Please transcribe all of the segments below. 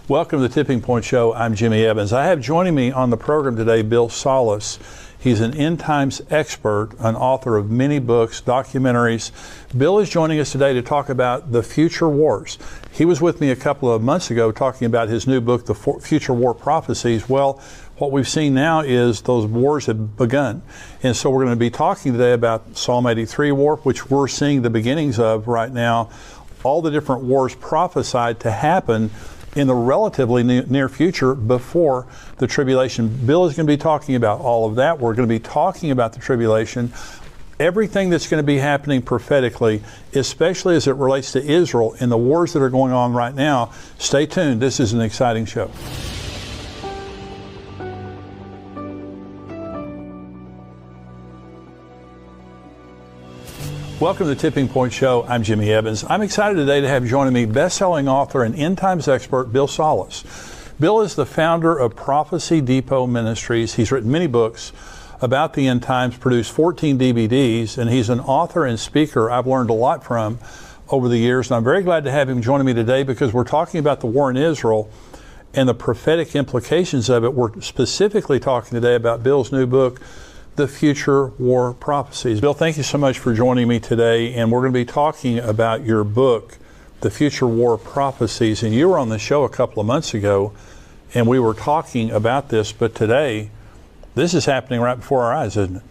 Welcome to the Tipping Point Show. I'm Jimmy Evans. I have joining me on the program today Bill Salus. He's an end times expert, an author of many books, documentaries. Bill is joining us today to talk about the future wars. He was with me a couple of months ago talking about his new book, The Future War Prophecies. Well, what we've seen now is those wars have begun. And so we're going to be talking today about Psalm 83 war, which we're seeing the beginnings of right now. All the different wars prophesied to happen in the relatively near future before the tribulation. Bill is going to be talking about all of that. We're going to be talking about the tribulation, everything that's going to be happening prophetically, especially as it relates to Israel and the wars that are going on right now. Stay tuned. This is an exciting show. Welcome to the Tipping Point Show. I'm Jimmy Evans. I'm excited today to have joining me best-selling author and end times expert Bill Salus. Bill is the founder of Prophecy Depot Ministries. He's written many books about the end times, produced 14 DVDs, and he's an author and speaker I've learned a lot from over the years. And I'm very glad to have him joining me today because we're talking about the war in Israel and the prophetic implications of it. We're specifically talking today about Bill's new book, The Future War Prophecies. Bill, thank you so much for joining me today, and we're going to be talking about your book, The Future War Prophecies. And you were on the show a couple of months ago, and we were talking about this, but today, this is happening right before our eyes, isn't it?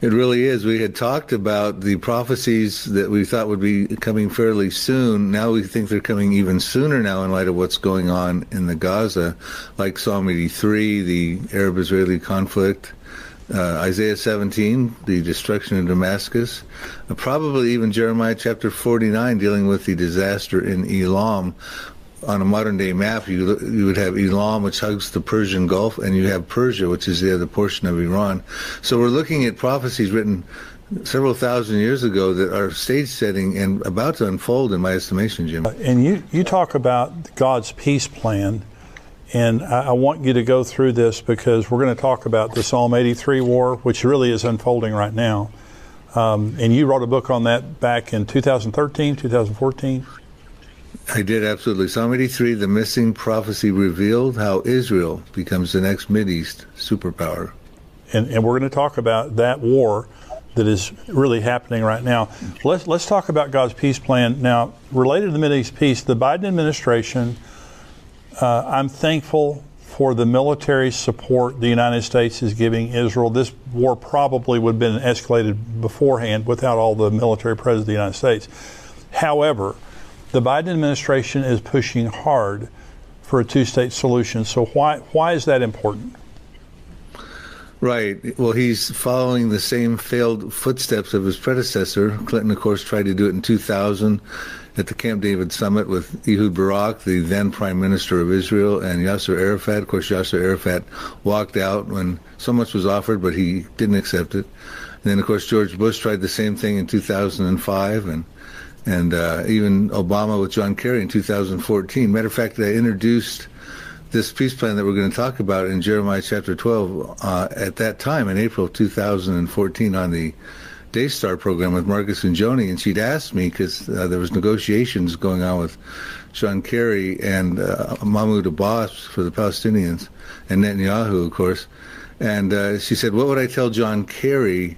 It really is. We had talked about the prophecies that we thought would be coming fairly soon. Now we think they're coming even sooner now in light of what's going on in the Gaza, like Psalm 83, the Arab-Israeli conflict, Isaiah 17, the destruction of Damascus, probably even Jeremiah chapter 49 dealing with the disaster in Elam. On a modern-day map, you would have Elam, which hugs the Persian Gulf, and you have Persia, which is the other portion of Iran. So we're looking at prophecies written several thousand years ago that are stage setting and about to unfold, in my estimation, Jim. And you talk about God's peace plan. And I want you to go through this because we're going to talk about the Psalm 83 war, which really is unfolding right now. And you wrote a book on that back in 2013, 2014? I did, absolutely. Psalm 83, The Missing Prophecy Revealed, How Israel Becomes the Next Mideast Superpower. And we're going to talk about that war that is really happening right now. Let's talk about God's peace plan. Now, related to the Mideast peace, the Biden administration, I'm thankful for the military support the United States is giving Israel. This war probably would have been escalated beforehand without all the military presence of the United States. However, the Biden administration is pushing hard for a two-state solution. So why is that important? Right. Well, he's following the same failed footsteps of his predecessor. Clinton, of course, tried to do it in 2000 at the Camp David summit with Ehud Barak, the then Prime Minister of Israel, and Yasser Arafat. Of course, Yasser Arafat walked out when so much was offered, but he didn't accept it. And then, of course, George Bush tried the same thing in 2005, and even Obama with John Kerry in 2014. Matter of fact, I introduced this peace plan that we're going to talk about in Jeremiah chapter 12 at that time in April 2014 on the Daystar program with Marcus and Joni, and she'd asked me because there was negotiations going on with John Kerry and Mahmoud Abbas for the Palestinians and Netanyahu, of course. And she said, what would I tell John Kerry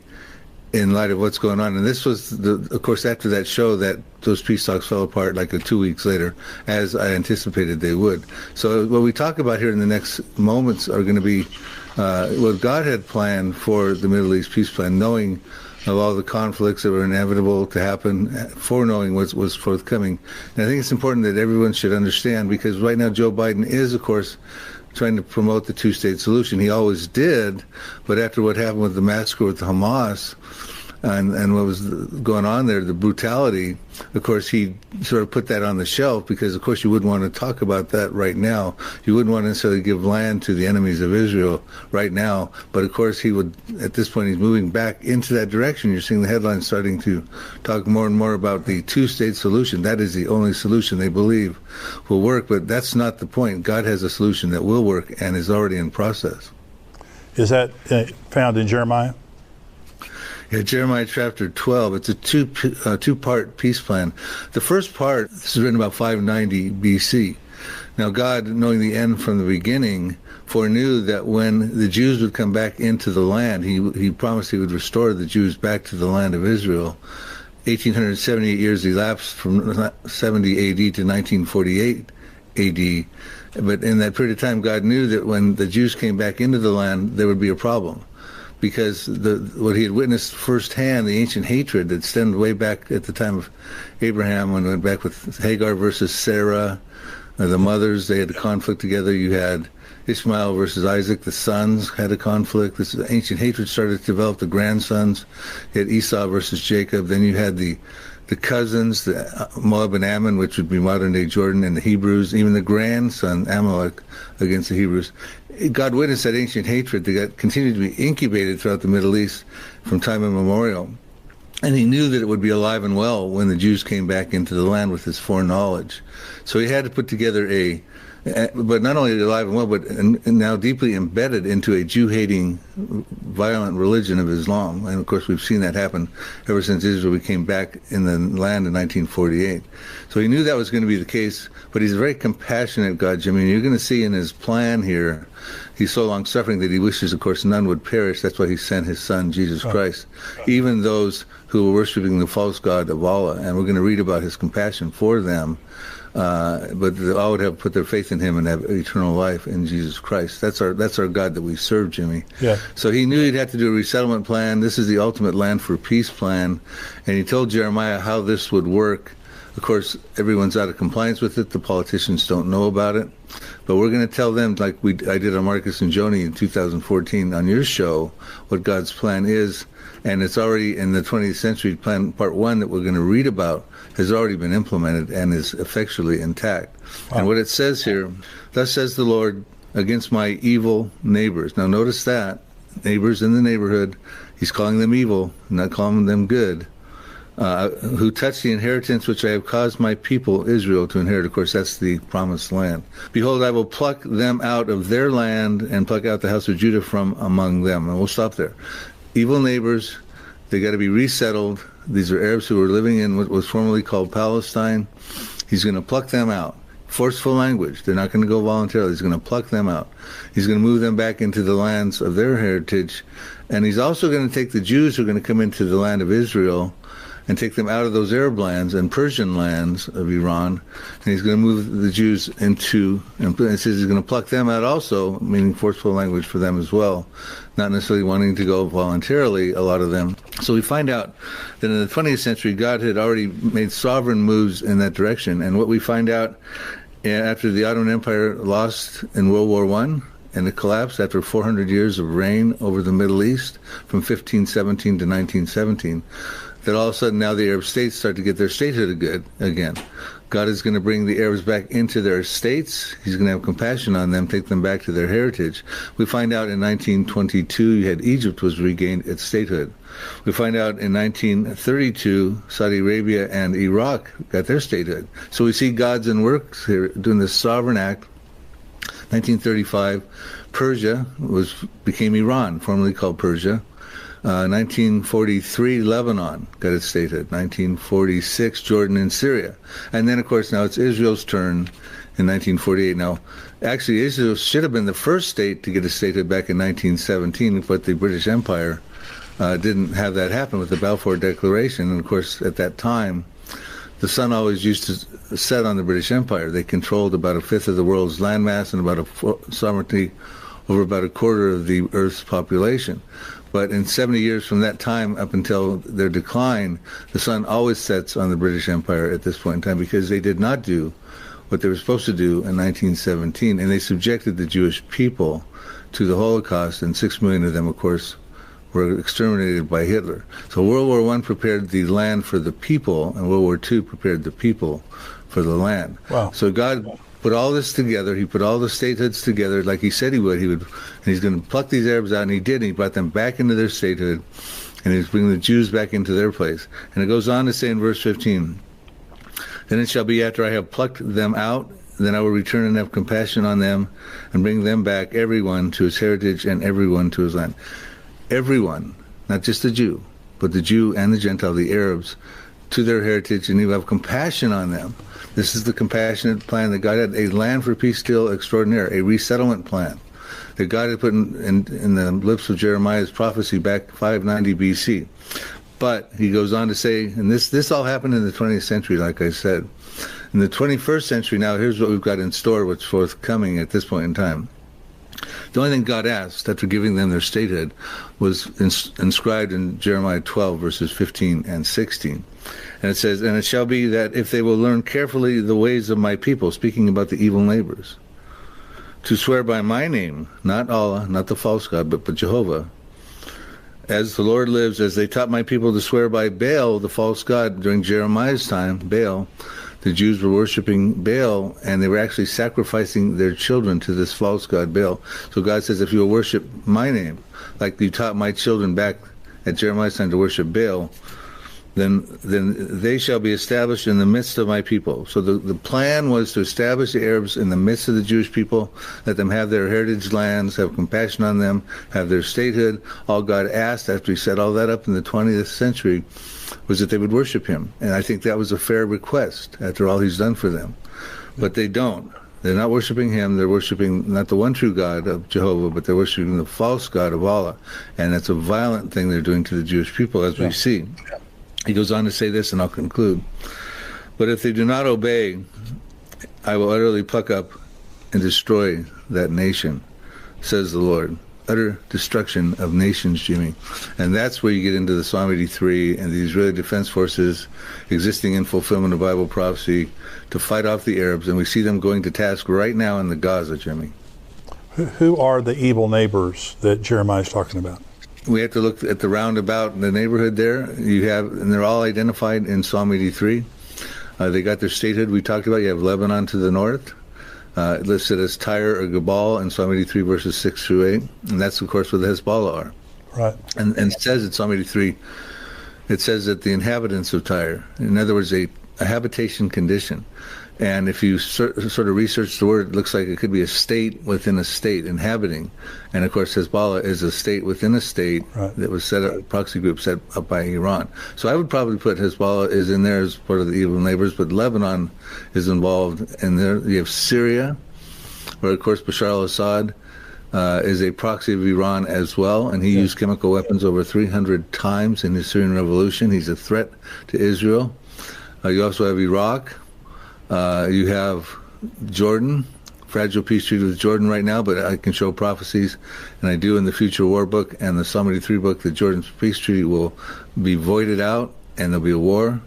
in light of what's going on? And this was, of course, after that show that those peace talks fell apart like 2 weeks later, as I anticipated they would. So what we talk about here in the next moments are going to be what God had planned for the Middle East peace plan, knowing of all the conflicts that were inevitable to happen, foreknowing what was forthcoming. And I think it's important that everyone should understand, because right now Joe Biden is, of course, trying to promote the two-state solution. He always did, but after what happened with the massacre with Hamas and what was going on there, the brutality, of course, he sort of put that on the shelf because, of course, you wouldn't want to talk about that right now. You wouldn't want to necessarily give land to the enemies of Israel right now. But, of course, he would, at this point, he's moving back into that direction. You're seeing the headlines starting to talk more and more about the two-state solution. That is the only solution they believe will work. But that's not the point. God has a solution that will work and is already in process. Is that found in Jeremiah? Yeah, Jeremiah chapter 12. It's a two-part peace plan. The first part, this is written about 590 BC. Now God, knowing the end from the beginning, foreknew that when the Jews would come back into the land, he promised he would restore the Jews back to the land of Israel. 1,878 years elapsed from 70 AD to 1948 AD. But in that period of time, God knew that when the Jews came back into the land, there would be a problem. Because what he had witnessed firsthand, the ancient hatred that stemmed way back at the time of Abraham, when it went back with Hagar versus Sarah, the mothers, they had a conflict together. You had Ishmael versus Isaac, the sons had a conflict. This ancient hatred started to develop, the grandsons. You had Esau versus Jacob. Then you had the cousins, the Moab and Ammon, which would be modern-day Jordan, and the Hebrews, even the grandson, Amalek, against the Hebrews. God witnessed that ancient hatred that continued to be incubated throughout the Middle East from time immemorial. And he knew that it would be alive and well when the Jews came back into the land with his foreknowledge. So he had to put together but not only alive and well, but now deeply embedded into a Jew-hating, violent religion of Islam. And of course, we've seen that happen ever since Israel came back in the land in 1948. So he knew that was going to be the case, but he's a very compassionate God, Jimmy. And you're going to see in his plan here, he's so long-suffering that he wishes, of course, none would perish. That's why he sent his son, Jesus Christ, even those who were worshiping the false god of Allah. And we're going to read about his compassion for them. But they all would have put their faith in him and have eternal life in Jesus Christ. That's our God that we serve, Jimmy. Yeah. So he knew he'd have to do a resettlement plan. This is the ultimate land for peace plan. And he told Jeremiah how this would work. Of course, everyone's out of compliance with it. The politicians don't know about it. But we're going to tell them, like I did on Marcus and Joni in 2014 on your show, what God's plan is. And it's already in the 20th century plan, part 1, that we're going to read about, has already been implemented and is effectually intact. Wow. And what it says here, thus says the Lord, against my evil neighbors. Now notice that, neighbors in the neighborhood, he's calling them evil, not calling them good, who touch the inheritance which I have caused my people Israel to inherit. Of course, that's the promised land. Behold, I will pluck them out of their land and pluck out the house of Judah from among them. And we'll stop there. Evil neighbors, they got to be resettled. These are Arabs who were living in what was formerly called Palestine. He's going to pluck them out. Forceful language. They're not going to go voluntarily. He's going to pluck them out. He's going to move them back into the lands of their heritage. And he's also going to take the Jews who are going to come into the land of Israel and take them out of those Arab lands and Persian lands of Iran. And he's going to move the Jews into, and it says he's going to pluck them out also, meaning forceful language for them as well, not necessarily wanting to go voluntarily, a lot of them. So we find out that in the 20th century, God had already made sovereign moves in that direction. And what we find out after the Ottoman Empire lost in World War I, and it collapsed after 400 years of reign over the Middle East from 1517 to 1917, that all of a sudden now the Arab states start to get their statehood again. God is going to bring the Arabs back into their states. He's going to have compassion on them, take them back to their heritage. We find out in 1922 you had Egypt was regained its statehood. We find out in 1932 Saudi Arabia and Iraq got their statehood. So we see God's in works here doing this sovereign act. 1935 Persia became Iran, formerly called Persia. 1943, Lebanon got its statehood. 1946, Jordan and Syria. And then, of course, now it's Israel's turn in 1948. Now, actually, Israel should have been the first state to get a statehood back in 1917, but the British Empire didn't have that happen with the Balfour Declaration. And, of course, at that time, the sun always used to set on the British Empire. They controlled about a fifth of the world's landmass and about a sovereignty over about a quarter of the Earth's population. But in 70 years from that time up until their decline, the sun always sets on the British Empire at this point in time because they did not do what they were supposed to do in 1917, and they subjected the Jewish people to the Holocaust, and 6 million of them, of course, were exterminated by Hitler. So World War I prepared the land for the people, and World War II prepared the people for the land. Wow. So God put all this together. He put all the statehoods together like he said he would. And he's going to pluck these Arabs out, and he did. And he brought them back into their statehood, and he's bringing the Jews back into their place. And it goes on to say in verse 15, then it shall be after I have plucked them out, then I will return and have compassion on them and bring them back, everyone to his heritage and everyone to his land. Everyone, not just the Jew, but the Jew and the Gentile, the Arabs, to their heritage, and he will have compassion on them. This is the compassionate plan that God had, a land for peace still extraordinary, a resettlement plan that God had put in the lips of Jeremiah's prophecy back 590 BC. But he goes on to say, and this all happened in the 20th century, like I said. In the 21st century, now here's what we've got in store, what's forthcoming at this point in time. The only thing God asked after giving them their statehood was inscribed in Jeremiah 12, verses 15 and 16. And it says, and it shall be that if they will learn carefully the ways of my people, speaking about the evil neighbors, to swear by my name, not Allah, not the false God, but Jehovah, as the Lord lives, as they taught my people to swear by Baal, the false god, during Jeremiah's time, Baal, the Jews were worshiping Baal, and they were actually sacrificing their children to this false god, Baal. So God says, if you will worship my name, like you taught my children back at Jeremiah's time to worship Baal, then they shall be established in the midst of my people. So the plan was to establish the Arabs in the midst of the Jewish people, let them have their heritage lands, have compassion on them, have their statehood. All God asked after he set all that up in the 20th century was that they would worship him. And I think that was a fair request after all he's done for them. But they don't. They're not worshiping him. They're worshiping not the one true God of Jehovah, but they're worshiping the false God of Allah. And it's a violent thing they're doing to the Jewish people, as we see. He goes on to say this, and I'll conclude. But if they do not obey, I will utterly pluck up and destroy that nation, says the Lord. Utter destruction of nations, Jimmy. And that's where you get into the Psalm 83 and the Israeli Defense Forces existing in fulfillment of Bible prophecy to fight off the Arabs. And we see them going to task right now in the Gaza, Jimmy. Who are the evil neighbors that Jeremiah is talking about? We have to look at the roundabout in the neighborhood there. You have, and they're all identified in Psalm 83. They got their statehood we talked about. You have Lebanon to the north, listed as Tyre or Gebal in Psalm 83 verses 6 through 8. And that's, of course, where the Hezbollah are. Right. And it says in Psalm 83, it says that the inhabitants of Tyre, in other words, a habitation condition. And if you sort of research the word, it looks like it could be a state within a state, inhabiting. And of course, Hezbollah is a state within a state that was set up, a proxy group set up by Iran. So I would probably put Hezbollah is in there as part of the evil neighbors, but Lebanon is involved in there. You have Syria, where of course Bashar al-Assad is a proxy of Iran as well, and he used chemical weapons over 300 times in his Syrian revolution. He's a threat to Israel. You also have Iraq. You have Jordan, fragile peace treaty with Jordan right now, but I can show prophecies, and I do in the Future War book and the Psalm 83 book, that Jordan's peace treaty will be voided out and there'll be a war.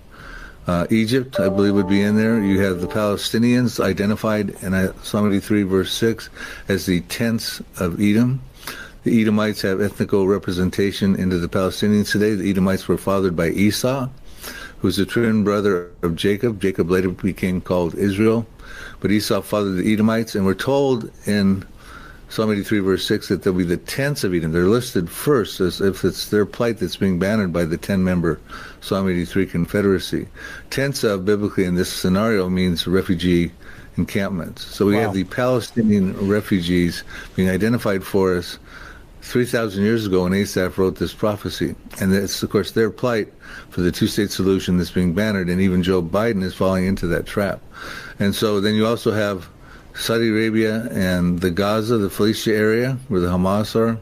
Egypt, I believe, would be in there. You have the Palestinians identified in Psalm 83 verse 6 as the tents of Edom. The Edomites have ethnical representation into the Palestinians today. The Edomites were fathered by Esau, who's the twin brother of Jacob. Jacob later became called Israel. But Esau fathered the Edomites, and we're told in Psalm 83 verse 6 that there'll be the tents of Edom. They're listed first as if it's their plight that's being bannered by the 10-member Psalm 83 Confederacy. Tents of, biblically in this scenario, means refugee encampments. So we have the Palestinian refugees being identified for us 3,000 years ago when Asaph wrote this prophecy. And it's, of course, their plight for the two-state solution that's being bannered, and even Joe Biden is falling into that trap. And so then you also have Saudi Arabia and the Gaza, the Philistia area, where the Hamas are,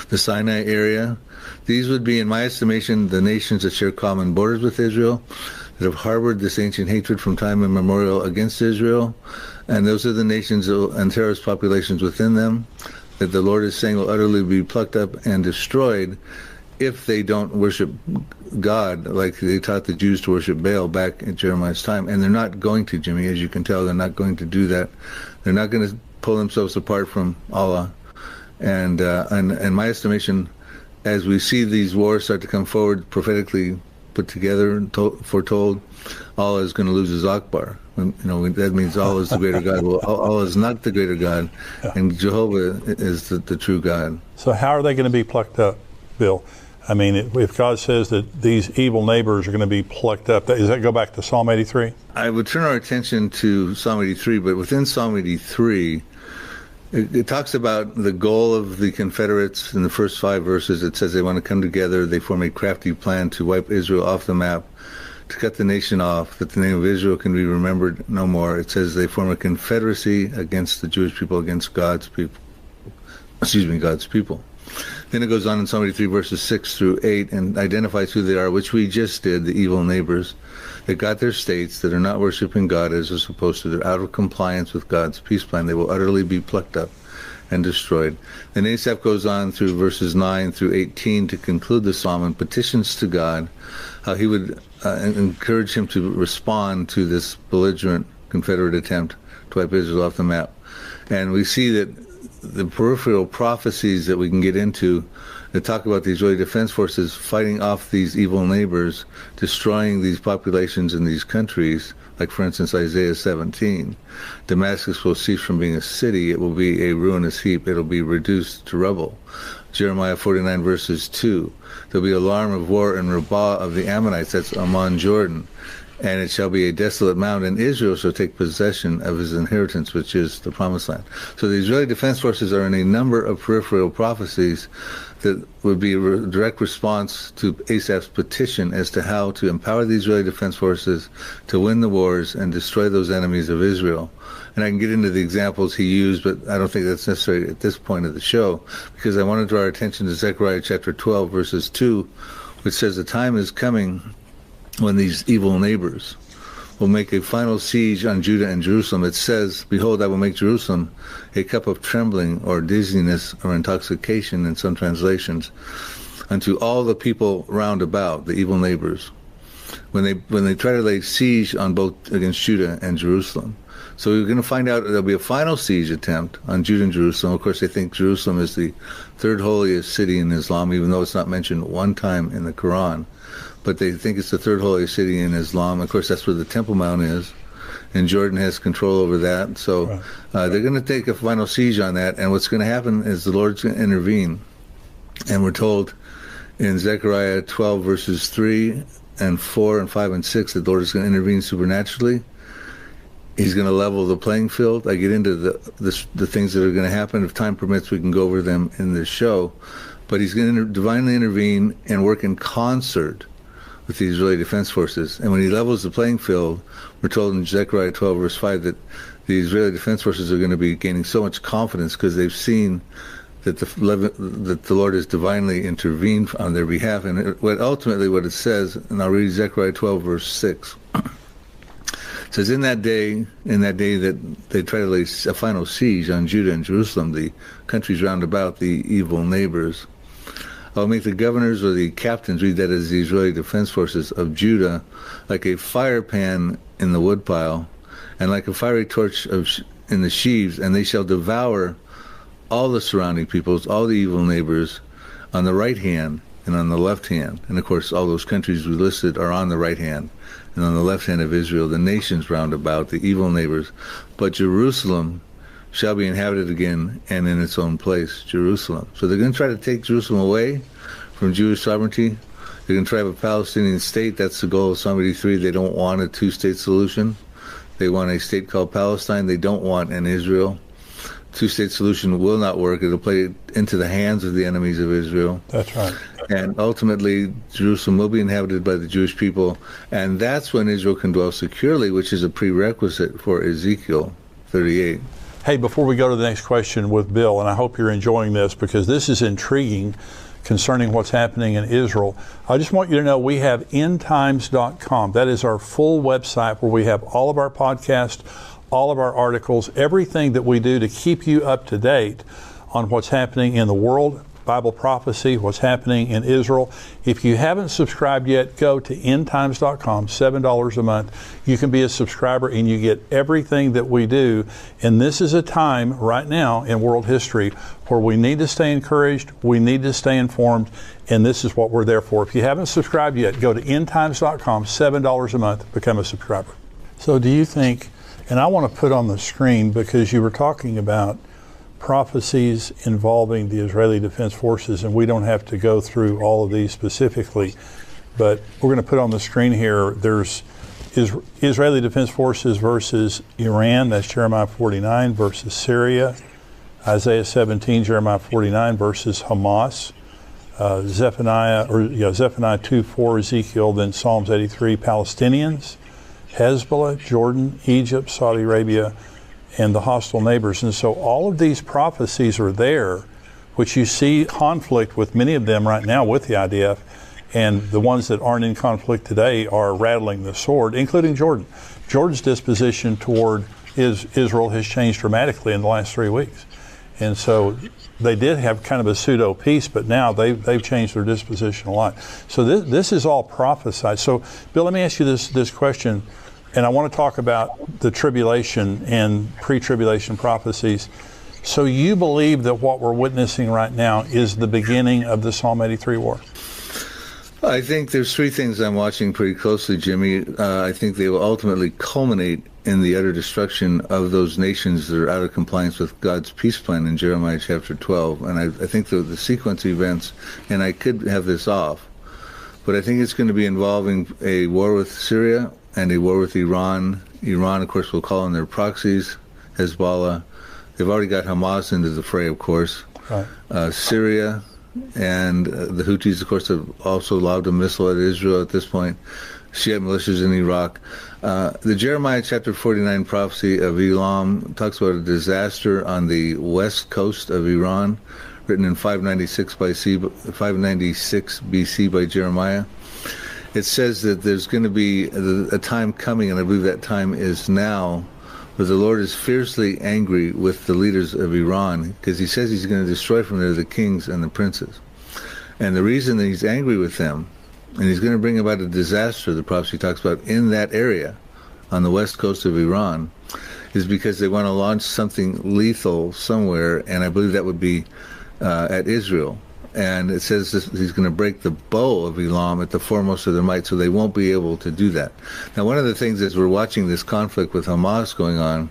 the Sinai area. These would be, in my estimation, the nations that share common borders with Israel, that have harbored this ancient hatred from time immemorial against Israel. And those are the nations and terrorist populations within them that the Lord is saying will utterly be plucked up and destroyed if they don't worship God like they taught the Jews to worship Baal back in Jeremiah's time. And they're not going to, Jimmy, as you can tell, they're not going to do that. They're not going to pull themselves apart from Allah. And my estimation, as we see these wars start to come forward, prophetically put together and foretold, Allah is going to lose his Akbar. That means Allah is the greater God. Well, Allah is not the greater God, and Jehovah is the true God. So how are they going to be plucked up, Bill? I mean, if God says that these evil neighbors are going to be plucked up, does that go back to Psalm 83? I would turn our attention to Psalm 83, but within Psalm 83, It talks about the goal of the Confederates in the first 5 verses. It says they want to come together. They form a crafty plan to wipe Israel off the map, to cut the nation off, that the name of Israel can be remembered no more. It says they form a confederacy against the Jewish people, against God's people. God's people. Then it goes on in Psalm 83 verses 6 through 8 and identifies who they are, which we just did, the evil neighbors that got their states, that are not worshiping God as they're supposed to. They're out of compliance with God's peace plan. They will utterly be plucked up and destroyed. Then Asaph goes on through verses 9 through 18 to conclude the psalm and petitions to God how he would encourage him to respond to this belligerent Confederate attempt to wipe Israel off the map. And we see that the peripheral prophecies that we can get into that talk about the Israeli Defense Forces fighting off these evil neighbors, destroying these populations in these countries, like for instance Isaiah 17. Damascus will cease from being a city, it will be a ruinous heap, it will be reduced to rubble. Jeremiah 49 verses 2. There'll be alarm of war in Rabbah of the Ammonites, that's Ammon Jordan. And it shall be a desolate mound, and Israel shall take possession of his inheritance, which is the promised land. So the Israeli Defense Forces are in a number of peripheral prophecies that would be a direct response to Asaph's petition as to how to empower the Israeli Defense Forces to win the wars and destroy those enemies of Israel. And I can get into the examples he used, but I don't think that's necessary at this point of the show, because I want to draw our attention to Zechariah chapter 12, verses 2, which says the time is coming when these evil neighbors will make a final siege on Judah and Jerusalem. It says, behold, I will make Jerusalem a cup of trembling or dizziness or intoxication in some translations unto all the people round about, the evil neighbors, when they try to lay siege on both against Judah and Jerusalem. So we're going to find out there'll be a final siege attempt on Judah and Jerusalem. Of course, they think Jerusalem is the third holiest city in Islam, even though it's not mentioned one time in the Quran. But they think it's the third holiest city in Islam. Of course, that's where the Temple Mount is, and Jordan has control over that. So they're going to take a final siege on that, and what's going to happen is the Lord's going to intervene. And we're told in Zechariah 12, verses 3 and 4 and 5 and 6, that the Lord is going to intervene supernaturally. He's going to level the playing field. I get into the things that are going to happen. If time permits, we can go over them in this show. But he's going to divinely intervene and work in concert with the Israeli Defense Forces. And when he levels the playing field, we're told in Zechariah 12, verse 5, that the Israeli Defense Forces are going to be gaining so much confidence because they've seen that the Lord has divinely intervened on their behalf. And ultimately what it says, and I'll read Zechariah 12, verse 6. It says, in that day that they try to lay a final siege on Judah and Jerusalem, the countries round about, the evil neighbors, I will make the governors or the captains, read that as the Israeli Defense Forces of Judah, like a fire pan in the woodpile, and like a fiery torch in the sheaves, and they shall devour all the surrounding peoples, all the evil neighbors, on the right hand and on the left hand. And of course, all those countries we listed are on the right hand, and on the left hand of Israel, the nations round about, the evil neighbors. But Jerusalem shall be inhabited again and in its own place, Jerusalem. So they're going to try to take Jerusalem away from Jewish sovereignty. They're going to try to have a Palestinian state. That's the goal of Psalm 83. They don't want a two-state solution. They want a state called Palestine. They don't want an Israel. Two-state solution will not work. It'll play into the hands of the enemies of Israel. That's right. And ultimately, Jerusalem will be inhabited by the Jewish people. And that's when Israel can dwell securely, which is a prerequisite for Ezekiel 38. Hey, before we go to the next question with Bill, and I hope you're enjoying this because this is intriguing concerning what's happening in Israel, I just want you to know we have endtimes.com. That is our full website where we have all of our podcasts, all of our articles, everything that we do to keep you up to date on what's happening in the world, Bible prophecy, what's happening in Israel. If you haven't subscribed yet, go to endtimes.com, $7 a month. You can be a subscriber and you get everything that we do. And this is a time right now in world history where we need to stay encouraged, we need to stay informed, and this is what we're there for. If you haven't subscribed yet, go to endtimes.com, $7 a month, become a subscriber. So do you think, and I want to put on the screen because you were talking about prophecies involving the Israeli Defense Forces, and we don't have to go through all of these specifically, but we're going to put on the screen here, there's Israeli Defense Forces versus Iran, that's Jeremiah 49, versus Syria, Isaiah 17, Jeremiah 49 versus Hamas, Zephaniah 2:4, Ezekiel, then Psalms 83, Palestinians, Hezbollah, Jordan, Egypt, Saudi Arabia, and the hostile neighbors. And so all of these prophecies are there, which you see conflict with many of them right now with the IDF, and the ones that aren't in conflict today are rattling the sword, including Jordan. Jordan's disposition toward Israel has changed dramatically in the last 3 weeks. And so they did have kind of a pseudo peace, but now they've changed their disposition a lot. So this is all prophesied. So Bill, let me ask you this question, and I want to talk about the tribulation and pre-tribulation prophecies. So you believe that what we're witnessing right now is the beginning of the Psalm 83 war? I think there's three things I'm watching pretty closely, Jimmy. I think they will ultimately culminate in the utter destruction of those nations that are out of compliance with God's peace plan in Jeremiah chapter 12. And I think the sequence of events, and I could have this off, but I think it's going to be involving a war with Syria and a war with Iran. Iran, of course, will call on their proxies, Hezbollah. They've already got Hamas into the fray, of course. Right. Syria and the Houthis, of course, have also lobbed a missile at Israel at this point. Shiite militias in Iraq. The Jeremiah chapter 49 prophecy of Elam talks about a disaster on the west coast of Iran, written in 596 BC by Jeremiah. It says that there's going to be a time coming, and I believe that time is now, where the Lord is fiercely angry with the leaders of Iran, because he says he's going to destroy from there the kings and the princes. And the reason that he's angry with them, and he's going to bring about a disaster, the prophecy talks about, in that area on the west coast of Iran, is because they want to launch something lethal somewhere, and I believe that would be at Israel. And it says he's going to break the bow of Elam at the foremost of their might, so they won't be able to do that. Now, one of the things as we're watching this conflict with Hamas going on,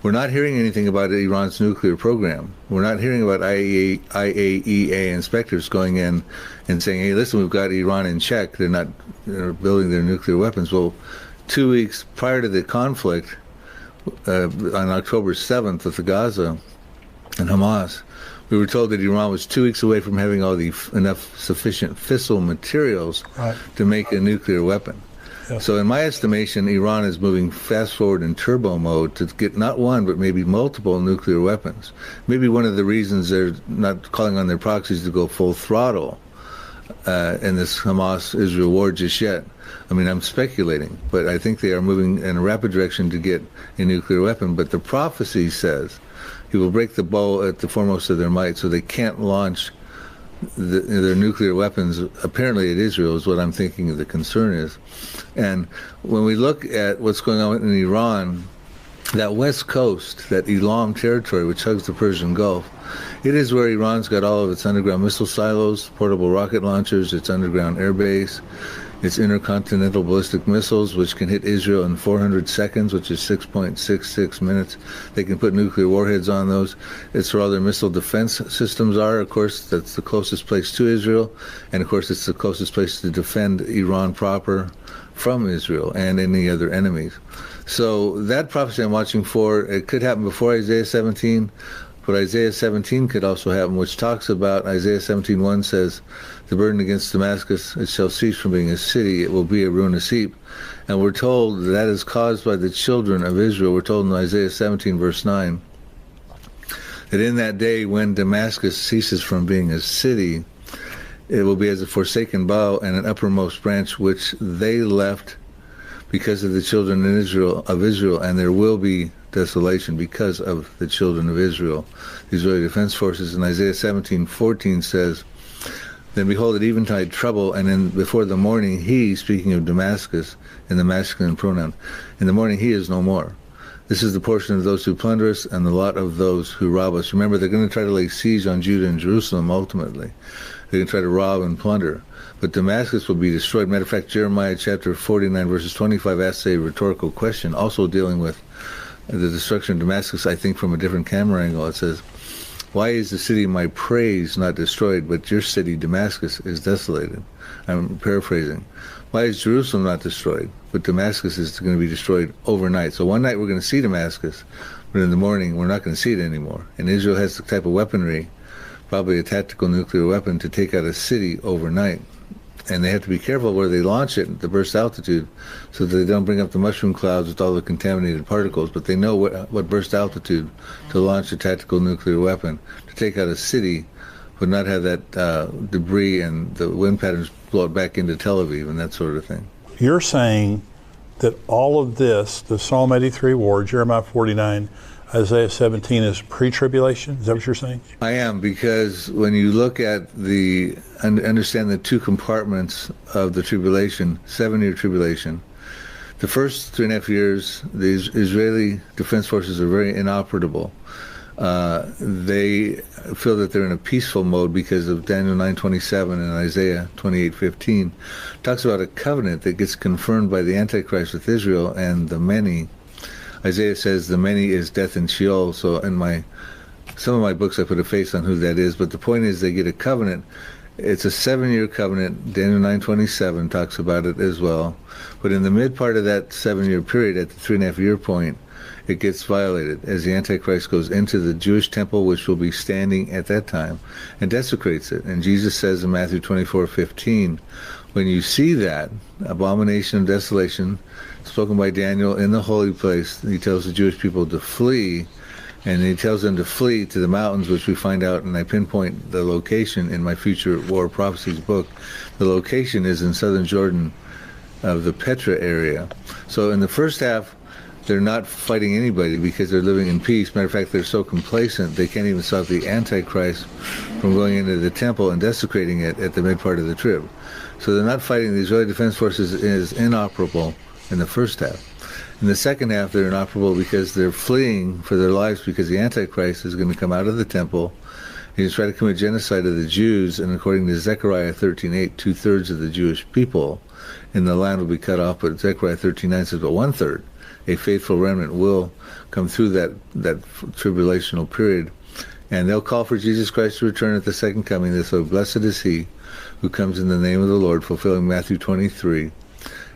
we're not hearing anything about Iran's nuclear program. We're not hearing about IAEA inspectors going in and saying, hey, listen, we've got Iran in check. They're building their nuclear weapons. Well, 2 weeks prior to the conflict, on October 7th with the Gaza and Hamas, we were told that Iran was 2 weeks away from having enough sufficient fissile materials to make a nuclear weapon. Yeah. So in my estimation, Iran is moving fast forward in turbo mode to get not one, but maybe multiple nuclear weapons. Maybe one of the reasons they're not calling on their proxies to go full throttle in this Hamas-Israel war just yet. I mean, I'm speculating, but I think they are moving in a rapid direction to get a nuclear weapon. But the prophecy says he will break the bow at the foremost of their might, so they can't launch their nuclear weapons, apparently at Israel, is what I'm thinking the concern is. And when we look at what's going on in Iran, that west coast, that Elam territory, which hugs the Persian Gulf, it is where Iran's got all of its underground missile silos, portable rocket launchers, its underground air base, its intercontinental ballistic missiles, which can hit Israel in 400 seconds, which is 6.66 minutes. They can put nuclear warheads on those. It's where all their missile defense systems are. Of course, that's the closest place to Israel. And, of course, it's the closest place to defend Iran proper from Israel and any other enemies. So that prophecy I'm watching for, it could happen before Isaiah 17, but Isaiah 17 could also happen, which talks about, Isaiah 17:1 says, the burden against Damascus, it shall cease from being a city, it will be a ruinous heap. And we're told that is caused by the children of Israel. We're told in Isaiah 17, verse 9, that in that day when Damascus ceases from being a city, it will be as a forsaken bough and an uppermost branch which they left because of the children of Israel, and there will be desolation because of the children of Israel. The Israeli Defense Forces in Isaiah 17:14 says, then behold, at eventide trouble, and then before the morning he, speaking of Damascus in the masculine pronoun, in the morning he is no more. This is the portion of those who plunder us and the lot of those who rob us. Remember, they're going to try to lay siege on Judah and Jerusalem ultimately. They're going to try to rob and plunder. But Damascus will be destroyed. Matter of fact, Jeremiah chapter 49, verses 25 asks a rhetorical question, also dealing with the destruction of Damascus, I think from a different camera angle. It says, why is the city of my praise not destroyed, but your city, Damascus, is desolated? I'm paraphrasing. Why is Jerusalem not destroyed, but Damascus is going to be destroyed overnight? So one night we're going to see Damascus, but in the morning we're not going to see it anymore. And Israel has the type of weaponry, probably a tactical nuclear weapon, to take out a city overnight. And they have to be careful where they launch it at the burst altitude so that they don't bring up the mushroom clouds with all the contaminated particles, but they know what burst altitude to launch a tactical nuclear weapon to take out a city, but not have that debris and the wind patterns blow it back into Tel Aviv and that sort of thing. You're saying that all of this, the Psalm 83 war, Jeremiah 49, Isaiah 17 is pre-tribulation? Is that what you're saying? I am, because when you look at understand the two compartments of the tribulation, 7-year tribulation, the first 3.5 years, the Israeli defense forces are very inoperable. They feel that they're in a peaceful mode because of Daniel 9:27 and Isaiah 28:15 talks about a covenant that gets confirmed by the Antichrist with Israel and the many. Isaiah says the many is death and Sheol. So in some of my books I put a face on who that is, but the point is they get a covenant. It's a 7-year covenant. Daniel 9:27 talks about it as well. But in the mid part of that 7-year period, at the 3.5-year point, it gets violated as the Antichrist goes into the Jewish temple, which will be standing at that time, and desecrates it. And Jesus says in Matthew 24:15, when you see that abomination of desolation spoken by Daniel in the holy place, he tells the Jewish people to flee, and he tells them to flee to the mountains, which we find out, and I pinpoint the location in my Future War Prophecies book. The location is in southern Jordan of the Petra area. So in the first half, they're not fighting anybody because they're living in peace. Matter of fact, they're so complacent they can't even stop the Antichrist from going into the temple and desecrating it at the mid part of the trib. So they're not fighting. The Israeli Defense Forces is inoperable in the first half. In the second half, they're inoperable because they're fleeing for their lives because the Antichrist is going to come out of the temple. He's trying to commit genocide of the Jews, and according to Zechariah 13:8, 2/3 of the Jewish people in the land will be cut off. But Zechariah 13:9 says, but 1/3, a faithful remnant, will come through that tribulational period, and they'll call for Jesus Christ to return at the second coming. They say, blessed is he who comes in the name of the Lord, fulfilling Matthew 23.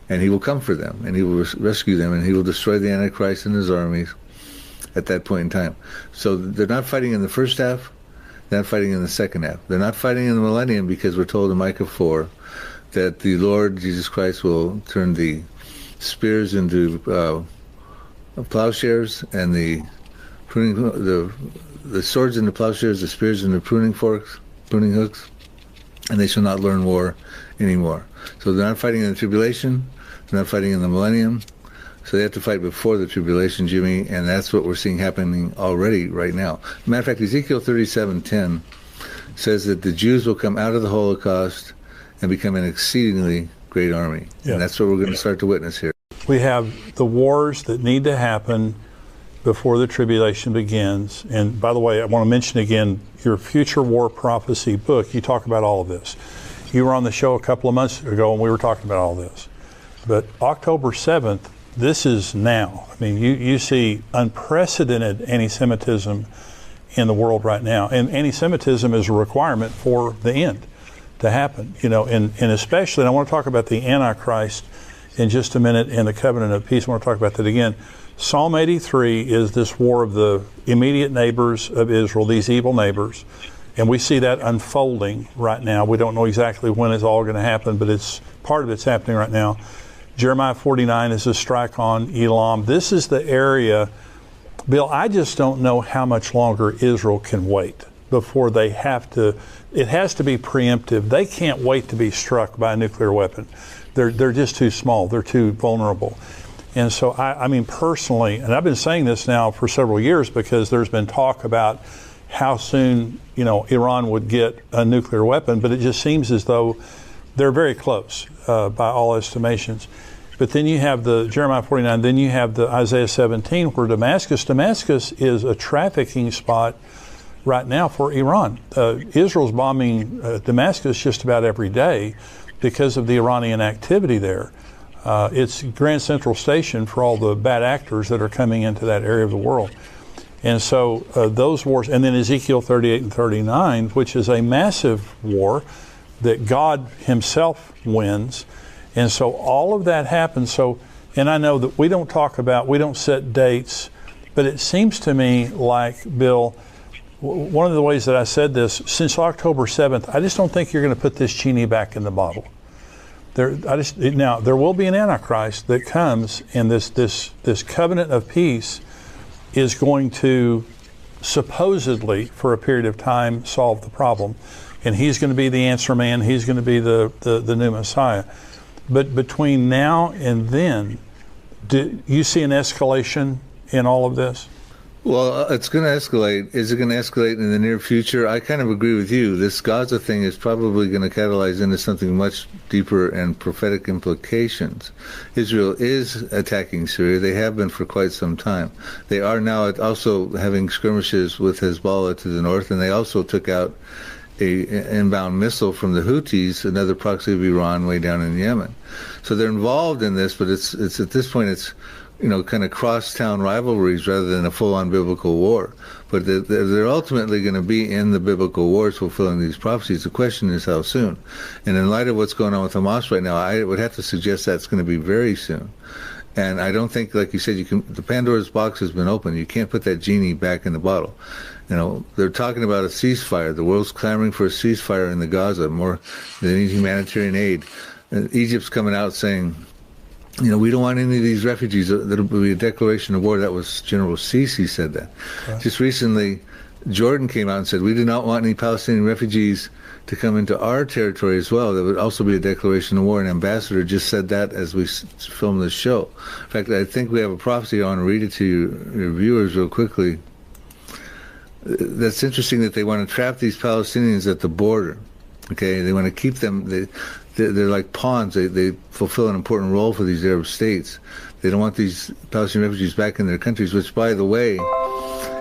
And he will come for them, and he will rescue them, and he will destroy the Antichrist and his armies at that point in time. So they're not fighting in the first half, they're not fighting in the second half. They're not fighting in the millennium because we're told in Micah 4 that the Lord Jesus Christ will turn the spears into plowshares, and the swords into plowshares, the spears into pruning hooks, and they shall not learn war anymore. So they're not fighting in the tribulation, they're not fighting in the millennium, so they have to fight before the tribulation, Jimmy, and that's what we're seeing happening already right now. Matter of fact, Ezekiel 37:10 says that the Jews will come out of the Holocaust and become an exceedingly great army. Yeah. And that's what we're going to start to witness here. We have the wars that need to happen before the tribulation begins. And by the way, I want to mention again, your Future War Prophecy book, you talk about all of this. You were on the show a couple of months ago and we were talking about all this. But October 7th, this is now. I mean, you see unprecedented anti-Semitism in the world right now. And anti-Semitism is a requirement for the end to happen. You know, and especially, and I want to talk about the Antichrist in just a minute, and the covenant of peace. I want to talk about that again. Psalm 83 is this war of the immediate neighbors of Israel, these evil neighbors. And we see that unfolding right now. We don't know exactly when it's all going to happen, but part of it's happening right now. Jeremiah 49 is a strike on Elam. This is the area, Bill, I just don't know how much longer Israel can wait before they have to. It has to be preemptive. They can't wait to be struck by a nuclear weapon. They're just too small. They're too vulnerable. And so, I mean, personally, and I've been saying this now for several years because there's been talk about how soon, Iran would get a nuclear weapon, but it just seems as though they're very close by all estimations. But then you have the Jeremiah 49, then you have the Isaiah 17 where Damascus is a trafficking spot right now for Iran. Israel's bombing Damascus just about every day because of the Iranian activity there. It's Grand Central Station for all the bad actors that are coming into that area of the world. And so those wars, and then Ezekiel 38 and 39, which is a massive war that God himself wins. And so all of that happens. So, and I know that we don't set dates But it seems to me like, Bill, one of the ways that I said this, since October 7th, I just don't think you're going to put this genie back in the bottle. Now, there will be an Antichrist that comes, and this covenant of peace is going to supposedly, for a period of time, solve the problem. And he's going to be the answer man. He's going to be the new Messiah. But between now and then, do you see an escalation in all of this? Well, it's going to escalate. Is it going to escalate in the near future? I kind of agree with you. This Gaza thing is probably going to catalyze into something much deeper and prophetic implications. Israel is attacking Syria. They have been for quite some time. They are now also having skirmishes with Hezbollah to the north, and they also took out an inbound missile from the Houthis, another proxy of Iran, way down in Yemen. So they're involved in this, but it's at this point it's kind of crosstown rivalries rather than a full-on biblical war. But they're ultimately going to be in the biblical wars fulfilling these prophecies. The question is how soon. And in light of what's going on with Hamas right now, I would have to suggest that's going to be very soon. And I don't think, like you said, the Pandora's box has been opened. You can't put that genie back in the bottle. They're talking about a ceasefire. The world's clamoring for a ceasefire in the Gaza, more than any humanitarian aid. And Egypt's coming out saying, we don't want any of these refugees. That'll be a declaration of war. That was General Sisi said that. Right. Just recently, Jordan came out and said, we do not want any Palestinian refugees to come into our territory as well. That would also be a declaration of war. An ambassador just said that as we filmed this show. In fact, I think we have a prophecy. I want to read it to your viewers real quickly. That's interesting that they want to trap these Palestinians at the border. Okay, they want to keep them. They're like pawns. They fulfill an important role for these Arab states. They don't want these Palestinian refugees back in their countries, which, by the way,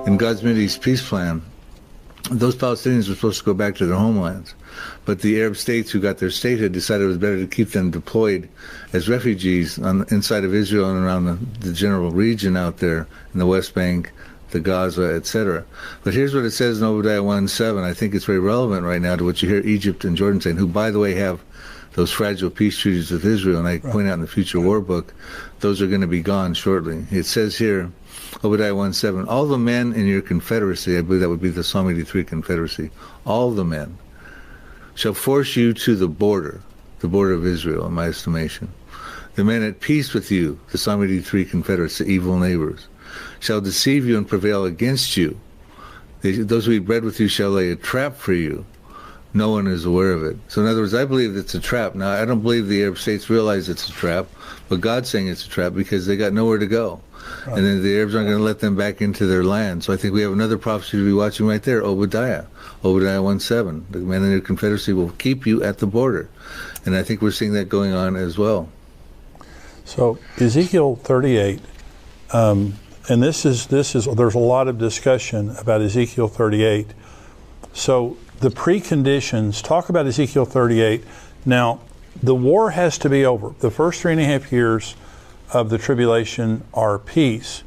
in God's Mideast peace plan, those Palestinians were supposed to go back to their homelands. But the Arab states who got their statehood decided it was better to keep them deployed as refugees inside of Israel and around the general region out there in the West Bank, the Gaza, etc. But here's what it says in Obadiah 1:7. I think it's very relevant right now to what you hear Egypt and Jordan saying, who, by the way, have those fragile peace treaties with Israel, and I point out in the Future War book, those are going to be gone shortly. It says here, Obadiah 1:7, all the men in your confederacy, I believe that would be the Psalm 83 confederacy, all the men shall force you to the border of Israel, in my estimation. The men at peace with you, the Psalm 83 confederates, the evil neighbors, shall deceive you and prevail against you. Those who eat bread with you shall lay a trap for you. No one is aware of it. So in other words, I believe it's a trap. Now, I don't believe the Arab states realize it's a trap, but God's saying it's a trap because they got nowhere to go. Right. And then the Arabs aren't going to let them back into their land. So I think we have another prophecy to be watching right there, Obadiah 1:7. The men in your confederacy will keep you at the border. And I think we're seeing that going on as well. So Ezekiel 38, and this is there's a lot of discussion about Ezekiel 38. So the preconditions, talk about Ezekiel 38. Now, the war has to be over. The first 3.5 years of the tribulation are peace.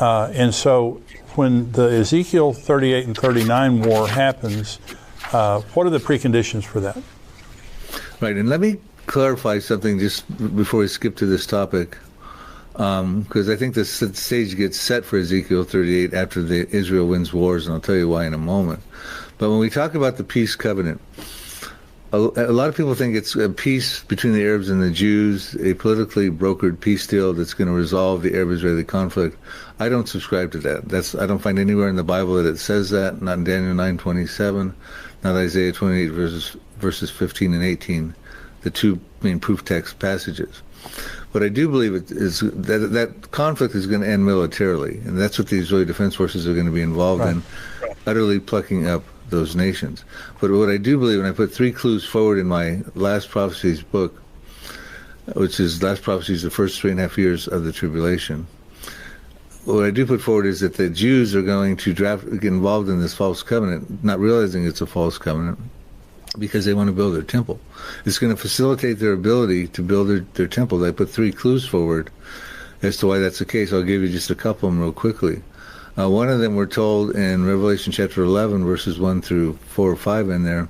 And so when the Ezekiel 38 and 39 war happens, what are the preconditions for that? Right, and let me clarify something just before we skip to this topic, because I think the stage gets set for Ezekiel 38 after Israel wins wars, and I'll tell you why in a moment. But when we talk about the peace covenant, a lot of people think it's a peace between the Arabs and the Jews, a politically brokered peace deal that's going to resolve the Arab-Israeli conflict. I don't subscribe to that. I don't find anywhere in the Bible that it says that, not in Daniel 9:27, not Isaiah 28 verses 15 and 18, the two main proof text passages. What I do believe is that conflict is going to end militarily, and that's what the Israeli Defense Forces are going to be involved in, utterly plucking up those nations. But what I do believe, and I put 3 clues forward in my Last Prophecies book, which is Last Prophecies, the first 3.5 years of the tribulation. What I do put forward is that the Jews are going to get involved in this false covenant, not realizing it's a false covenant, because they want to build their temple. It's going to facilitate their ability to build their temple. I put 3 clues forward as to why that's the case. I'll give you just a couple of them real quickly. One of them we're told in Revelation chapter 11, verses 1 through 4 or 5 in there.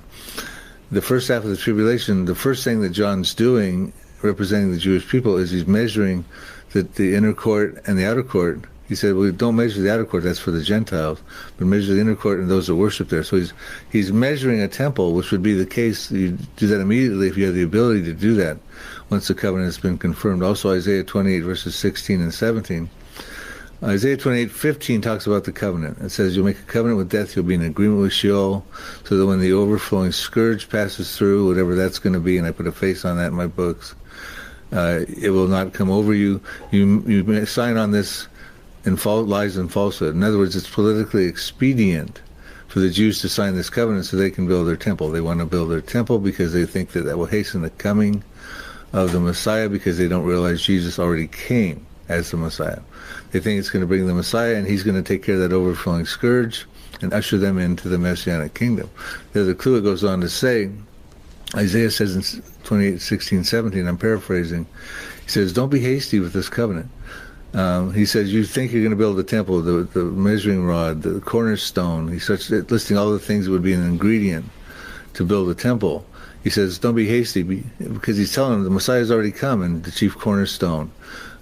The first half of the tribulation, the first thing that John's doing, representing the Jewish people, is he's measuring the inner court and the outer court He said, well, don't measure the outer court, that's for the Gentiles, but measure the inner court and those that worship there. So he's measuring a temple, which would be the case. You do that immediately if you have the ability to do that once the covenant has been confirmed. Also, Isaiah 28, verses 16 and 17. Isaiah 28:15 talks about the covenant. It says, you'll make a covenant with death, you'll be in agreement with Sheol, so that when the overflowing scourge passes through, whatever that's going to be, and I put a face on that in my books, it will not come over you. You may sign on this in lies and falsehood. In other words, it's politically expedient for the Jews to sign this covenant so they can build their temple. They want to build their temple because they think that that will hasten the coming of the Messiah, because they don't realize Jesus already came as the Messiah. They think it's going to bring the Messiah, and he's going to take care of that overflowing scourge and usher them into the Messianic kingdom. The other clue it goes on to say, Isaiah says in 28:16-17, I'm paraphrasing, he says, don't be hasty with this covenant. He says, you think you're going to build the temple, the measuring rod, the cornerstone. He starts listing all the things that would be an ingredient to build a temple. He says, don't be hasty, because he's telling them the Messiah's already come, and the chief cornerstone,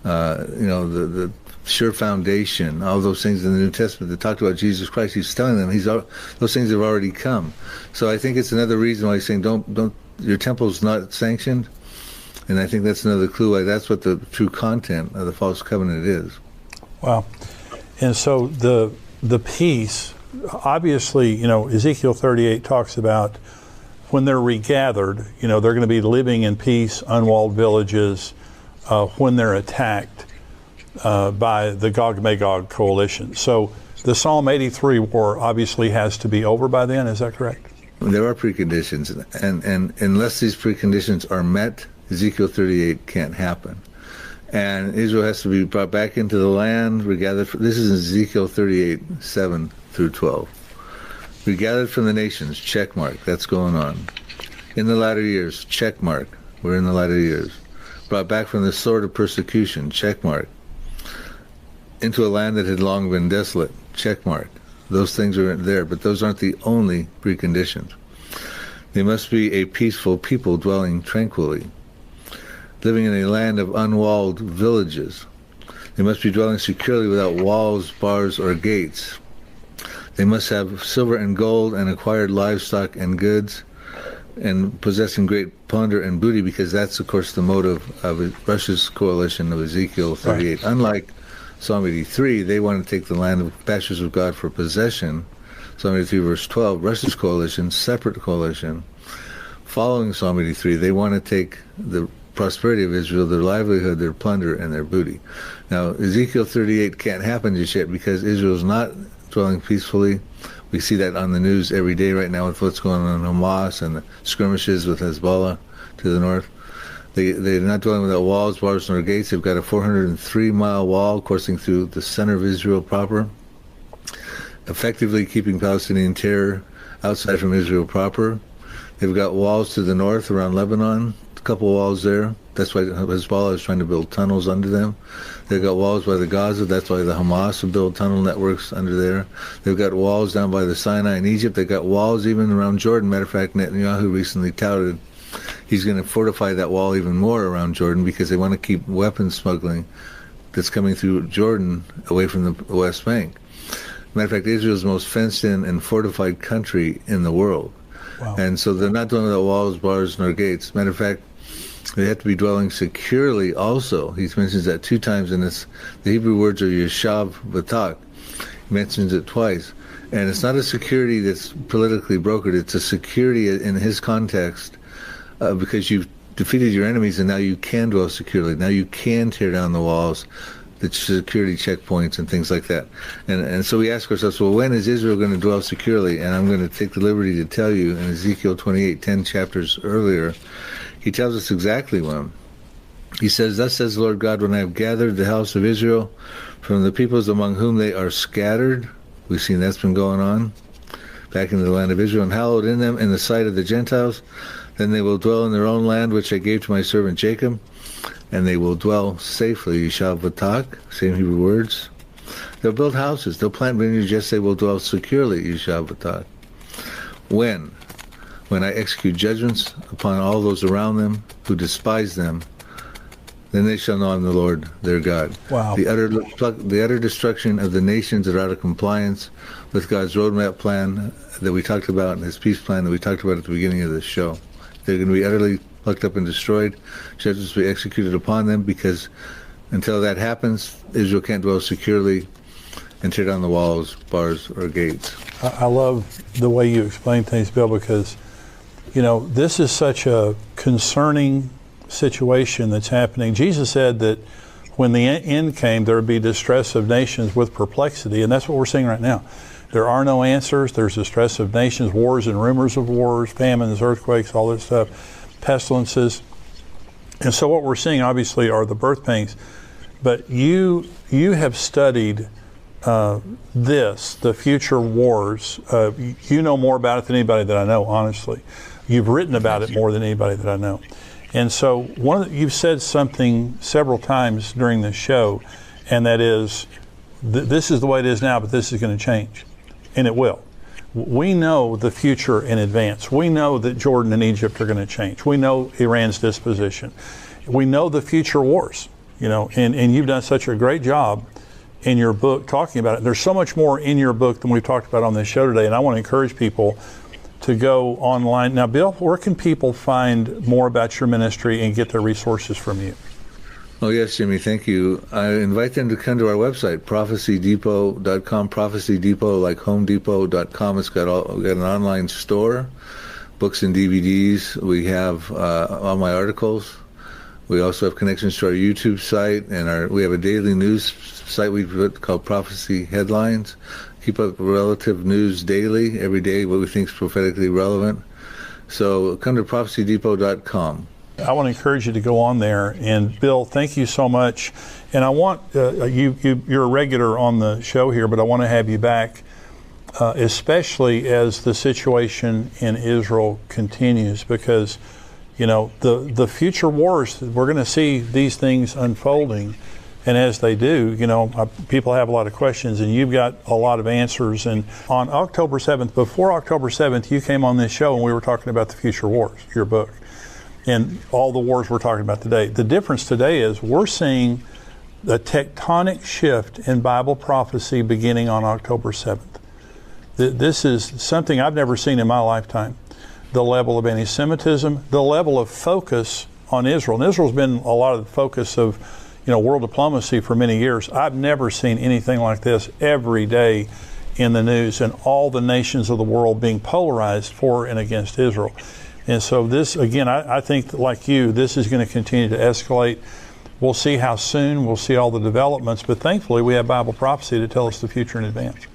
the sure foundation, all those things in the New Testament that talked about Jesus Christ. He's telling them those things have already come. So I think it's another reason why he's saying, don't your temple's not sanctioned. And I think that's another clue why that's what the true content of the false covenant is. Wow. And so the peace, obviously, Ezekiel 38 talks about when they're regathered, they're going to be living in peace, unwalled villages, when they're attacked by the Gog-Magog coalition. So the Psalm 83 war obviously has to be over by then, is that correct? There are preconditions, and unless these preconditions are met, Ezekiel 38 can't happen. And Israel has to be brought back into the land, regathered. This is Ezekiel 38, 7 through 12. Regathered from the nations, check mark, that's going on. In the latter years, check mark, we're in the latter years. Brought back from the sword of persecution, check mark. Into a land that had long been desolate, check mark. Those things are there, but those aren't the only preconditions. They must be a peaceful people dwelling tranquilly, living in a land of unwalled villages. They must be dwelling securely without walls, bars, or gates. They must have silver and gold and acquired livestock and goods, and possessing great plunder and booty, because that's, of course, the motive of Russia's coalition of Ezekiel 38. Right. Unlike Psalm 83, they want to take the land of pastures of God for possession. Psalm 83, verse 12, Russia's coalition, separate coalition. Following Psalm 83, they want to take the prosperity of Israel, their livelihood, their plunder, and their booty. Now, Ezekiel 38 can't happen just yet because Israel's not dwelling peacefully. We see that on the news every day right now with what's going on in Hamas and the skirmishes with Hezbollah to the north. They're not dwelling without walls, bars, nor gates. They've got a 403-mile wall coursing through the center of Israel proper, effectively keeping Palestinian terror outside from Israel proper. They've got walls to the north around Lebanon, a couple walls there. That's why Hezbollah is trying to build tunnels under them. They've got walls by the Gaza. That's why the Hamas will build tunnel networks under there. They've got walls down by the Sinai in Egypt. They've got walls even around Jordan. Matter of fact, Netanyahu recently touted he's going to fortify that wall even more around Jordan because they want to keep weapons smuggling that's coming through Jordan away from the West Bank. Matter of fact, Israel is the most fenced-in and fortified country in the world. Wow. And so they're not doing without walls, bars, nor gates. Matter of fact, they have to be dwelling securely also. He mentions that 2 times in this. The Hebrew words are yeshav v'tak. He mentions it twice. And it's not a security that's politically brokered. It's a security in his context because you've defeated your enemies and now you can dwell securely. Now you can tear down the walls, the security checkpoints and things like that. And so we ask ourselves, well, when is Israel going to dwell securely? And I'm going to take the liberty to tell you in Ezekiel 28, 10 chapters earlier, he tells us exactly when. He says, thus says the Lord God, when I have gathered the house of Israel from the peoples among whom they are scattered, we've seen that's been going on, back into the land of Israel, and hallowed in them in the sight of the Gentiles, then they will dwell in their own land, which I gave to my servant Jacob, and they will dwell safely. Yishav v'tak, same Hebrew words. They'll build houses, they'll plant vineyards, yes, they will dwell securely, Yishav v'tak. When I execute judgments upon all those around them who despise them, Then they shall know I'm the Lord, their God. Wow. The utter destruction of the nations that are out of compliance with God's roadmap plan that we talked about, and his peace plan that we talked about at the beginning of this show. They're going to be utterly plucked up and destroyed. Judgments will be executed upon them, because until that happens, Israel can't dwell securely and tear down the walls, bars, or gates. I love the way you explain things, Bill, because, this is such a concerning situation that's happening. Jesus said that when the end came, there would be distress of nations with perplexity, and that's what we're seeing right now. There are no answers. There's distress of nations, wars and rumors of wars, famines, earthquakes, all this stuff, pestilences. And so what we're seeing, obviously, are the birth pains. But you have studied the future wars. You know more about it than anybody that I know, honestly. You've written about it more than anybody that I know. And so you've said something several times during this show, and that is, this is the way it is now, but this is going to change. And it will. We know the future in advance. We know that Jordan and Egypt are going to change. We know Iran's disposition. We know the future wars, and you've done such a great job in your book talking about it. There's so much more in your book than we've talked about on this show today, and I want to encourage people to go online. Now, Bill, where can people find more about your ministry and get their resources from you? Oh, yes, Jimmy, thank you. I invite them to come to our website, prophecydepot.com, Prophecy Depot, like HomeDepot.com. It's got an online store, books and DVDs. We have all my articles. We also have connections to our YouTube site, and we have a daily news site we put called Prophecy Headlines. Keep up relative news daily, every day, what we think is prophetically relevant. So come to prophecydepot.com. I want to encourage you to go on there. And Bill, thank you so much. And I want you're a regular on the show here, but I want to have you back, especially as the situation in Israel continues, because the future wars, we're going to see these things unfolding. And as they do, people have a lot of questions, and you've got a lot of answers. And on October 7th, before October 7th, you came on this show and we were talking about the future wars, your book, and all the wars we're talking about today. The difference today is we're seeing a tectonic shift in Bible prophecy beginning on October 7th. This is something I've never seen in my lifetime. The level of anti-Semitism, the level of focus on Israel. And Israel's been a lot of the focus of world diplomacy for many years. I've never seen anything like this every day in the news, and all the nations of the world being polarized for and against Israel. And so this, again, I think, like you, this is going to continue to escalate. We'll see how soon, we'll see all the developments, but thankfully we have Bible prophecy to tell us the future in advance.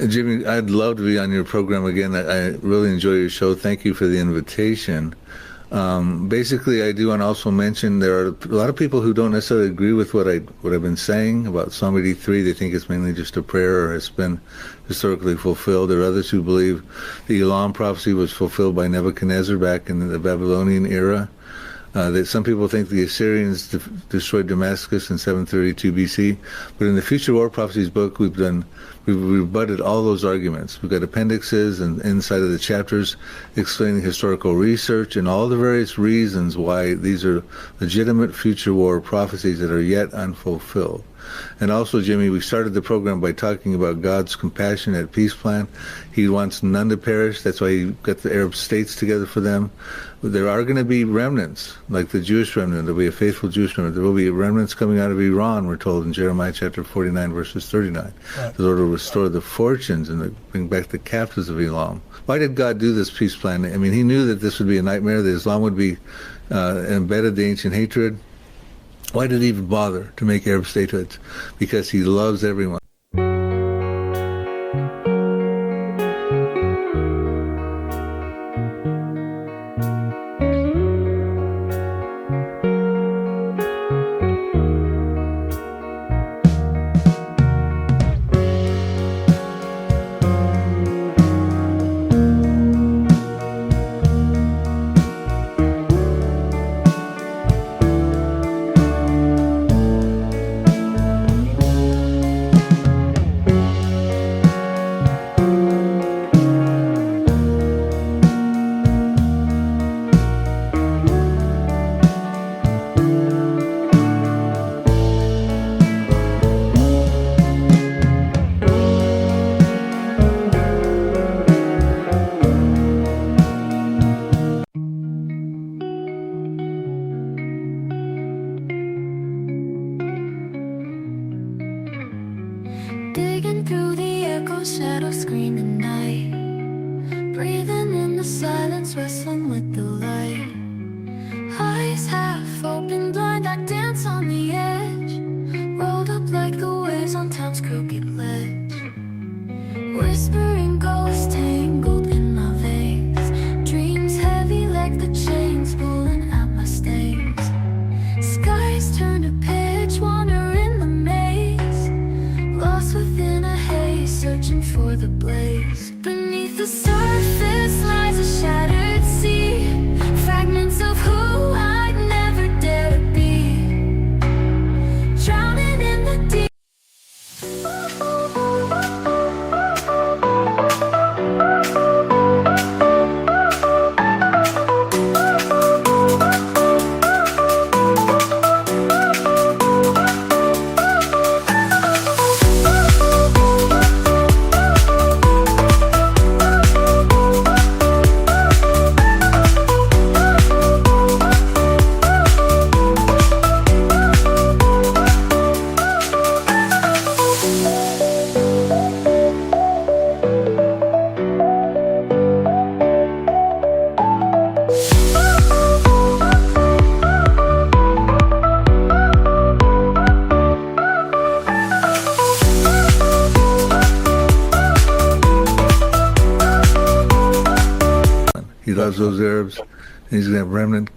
Jimmy, I'd love to be on your program again. I really enjoy your show. Thank you for the invitation. Basically, I do want to also mention there are a lot of people who don't necessarily agree with what I've been saying about Psalm 83. They think it's mainly just a prayer, or it's been historically fulfilled. There are others who believe the Elam prophecy was fulfilled by Nebuchadnezzar back in the Babylonian era. That some people think the Assyrians destroyed Damascus in 732 BC, but in the Future War Prophecies book, we've rebutted all those arguments. We've got appendixes and inside of the chapters explaining historical research and all the various reasons why these are legitimate future war prophecies that are yet unfulfilled. And also, Jimmy, we started the program by talking about God's compassionate peace plan. He wants none to perish. That's why he got the Arab states together for them. There are going to be remnants, like the Jewish remnant. There will be a faithful Jewish remnant. There will be remnants coming out of Iran, we're told in Jeremiah chapter 49, verses 39. Right. The Lord will restore the fortunes and bring back the captives of Elam. Why did God do this peace plan? I mean, he knew that this would be a nightmare, that Islam would be embedded the ancient hatred. Why did he even bother to make Arab statehoods? Because he loves everyone. the shadows scream at night, breathing in the silence, wrestling with the light. Eyes half open, blind, I dance on the edge, rolled up like the waves on town's crooked ledge. Whispering ghosts tangled in my veins, dreams heavy like the chains pulling at my stains. Skies turn to pitch, wander in the maze, lost within a haze, searching for the blaze. Beneath the surface lies a shattered sea, fragments of who I'd never dare to be, drowning in the deep. He loves those Arabs, and he's going to have remnant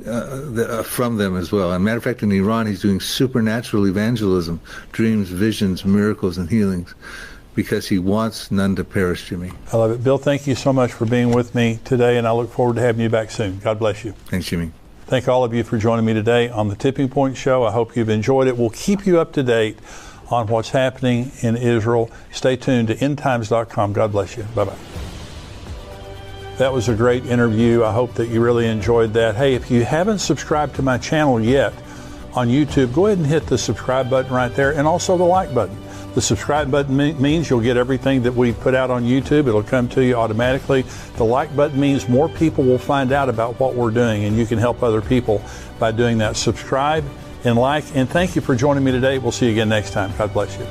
from them as well. As a matter of fact, in Iran, he's doing supernatural evangelism, dreams, visions, miracles, and healings, because he wants none to perish, Jimmy. I love it. Bill, thank you so much for being with me today, and I look forward to having you back soon. God bless you. Thanks, Jimmy. Thank all of you for joining me today on the Tipping Point Show. I hope you've enjoyed it. We'll keep you up to date on what's happening in Israel. Stay tuned to endtimes.com. God bless you. Bye-bye. That was a great interview. I hope that you really enjoyed that. Hey, if you haven't subscribed to my channel yet on YouTube, go ahead and hit the subscribe button right there, and also the like button. The subscribe button means you'll get everything that we put out on YouTube. It'll come to you automatically. The like button means more people will find out about what we're doing, and you can help other people by doing that. Subscribe and like, and thank you for joining me today. We'll see you again next time. God bless you.